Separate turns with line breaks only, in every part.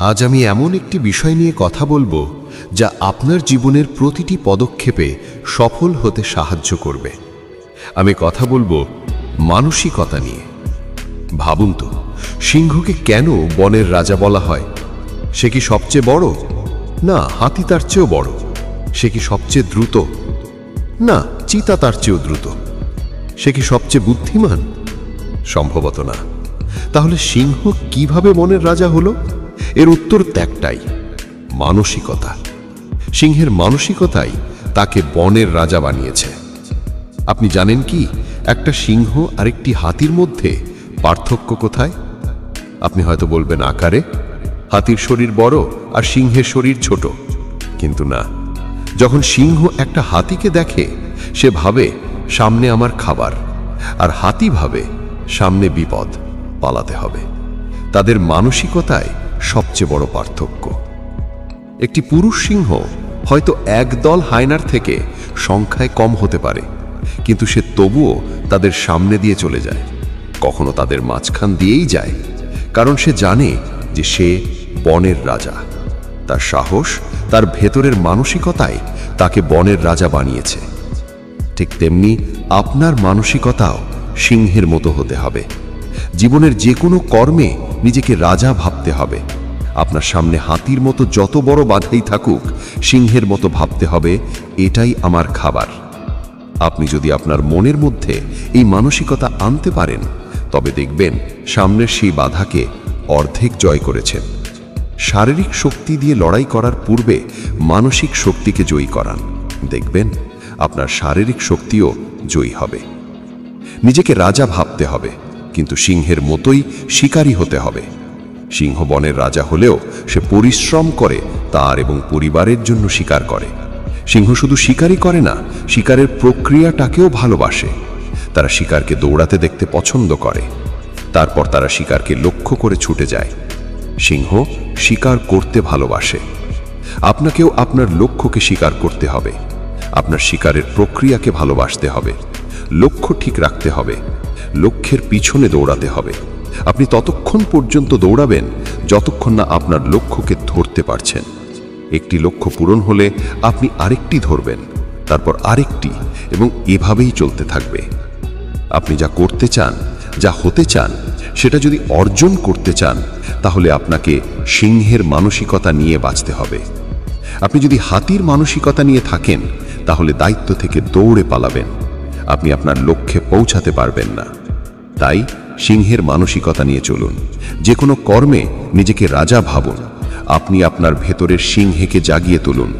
আজ আমি এমন একটি বিষয় নিয়ে কথা বলবো যা আপনার জীবনের প্রতিটি পদক্ষেপে সফল হতে সাহায্য করবে। আমি কথা বলবো মানসিকতা নিয়ে। ভাবুন তো, সিংহকে কেন বনের রাজা বলা হয়? সে কি সবচেয়ে বড়? না, হাতি তার চেয়েও বড়। সে কি সবচেয়ে দ্রুত? না, চিতা তার চেয়েও দ্রুত। সে কি সবচেয়ে বুদ্ধিমান? সম্ভবত না। তাহলে সিংহ কিভাবে বনের রাজা হলো? এর উত্তর একটাই, মানসিকতা। সিংহের মানসিকতাই তাকে বনের রাজা বানিয়েছে। আপনি জানেন কি একটা সিংহ আর একটি হাতির মধ্যে পার্থক্য কোথায়? আপনি হয়তো বলবেন আকারে। হাতির শরীর বড় আর সিংহের শরীর ছোট। কিন্তু না, যখন সিংহ একটা হাতিকে দেখে সে ভাবে সামনে আমার খাবার, আর হাতি ভাবে সামনে বিপদ, পালাতে হবে। তাদের মানসিকতায় সবচেয়ে বড় পার্থক্য। একটি পুরুষ সিংহ হয়তো একদল হায়নার থেকে সংখ্যায় কম হতে পারে, কিন্তু সে তবুও তাদের সামনে দিয়ে চলে যায়, কখনো তাদের মাঝখান দিয়েই যায়, কারণ সে জানে যে সে বনের রাজা। তার সাহস, তার ভেতরের মানসিকতাই তাকে বনের রাজা বানিয়েছে। ঠিক তেমনি আপনার মানসিকতাও সিংহের মতো হতে হবে। জীবনের যে কোনো কর্মে নিজেকে রাজা ভাবতে হবে। আপনার সামনে হাতির মতো যত বড় বাধাই থাকুক, সিংহের মতো ভাবতে হবে এটাই আমার খাবার। আপনি যদি আপনার মনের মধ্যে এই মানসিকতা আনতে পারেন, তবে দেখবেন সামনের সেই বাধাকে অর্ধেক জয় করেছেন। শারীরিক শক্তি দিয়ে লড়াই করার পূর্বে মানসিক শক্তিকে জয়ী করান, দেখবেন আপনার শারীরিক শক্তিও জয়ী হবে। নিজেকে রাজা ভাবতে হবে, কিন্তু সিংহের মতোই শিকারী হতে হবে। সিংহ বনের রাজা হলেও সে পরিশ্রম করে তার এবং পরিবারের জন্য শিকার করে। সিংহ শুধু শিকারই করে না, শিকারের প্রক্রিয়াটাকেও ভালোবাসে। তারা শিকারকে দৌড়াতে দেখতে পছন্দ করে, তারপর তারা শিকারকে লক্ষ্য করে ছুটে যায়। সিংহ শিকার করতে ভালোবাসে। আপনাকেও আপনার লক্ষ্যকে শিকার করতে হবে। আপনার শিকারের প্রক্রিয়াকে ভালোবাসতে হবে। লক্ষ্য ঠিক রাখতে হবে। লক্ষ্যের পিছনে দৌড়াতে হবে। আপনি ততক্ষণ পর্যন্ত দৌড়াবেন যতক্ষণ না আপনার লক্ষ্যকে ধরতে পারছেন। একটি লক্ষ্য পূরণ হলে আপনি আরেকটি ধরবেন, তারপর আরেকটি, এবং এভাবেই চলতে থাকবে। আপনি যা করতে চান, যা হতে চান, সেটা যদি অর্জন করতে চান, তাহলে আপনাকে সিংহের মানসিকতা নিয়ে বাঁচতে হবে। আপনি যদি হাতির মানসিকতা নিয়ে থাকেন, তাহলে দায়িত্ব থেকে দৌড়ে পালাবেন। আপনি আপনার লক্ষ্যে পৌঁছাতে পারবেন না। তাই সিংহের মানসিকতা নিয়ে চলুন। যে কোনো কর্মে নিজেকে রাজা ভাবুন। আপনি আপনার ভেতরের সিংহকে জাগিয়ে তুলুন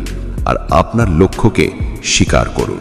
আর আপনার লক্ষ্যকে স্বীকার করুন।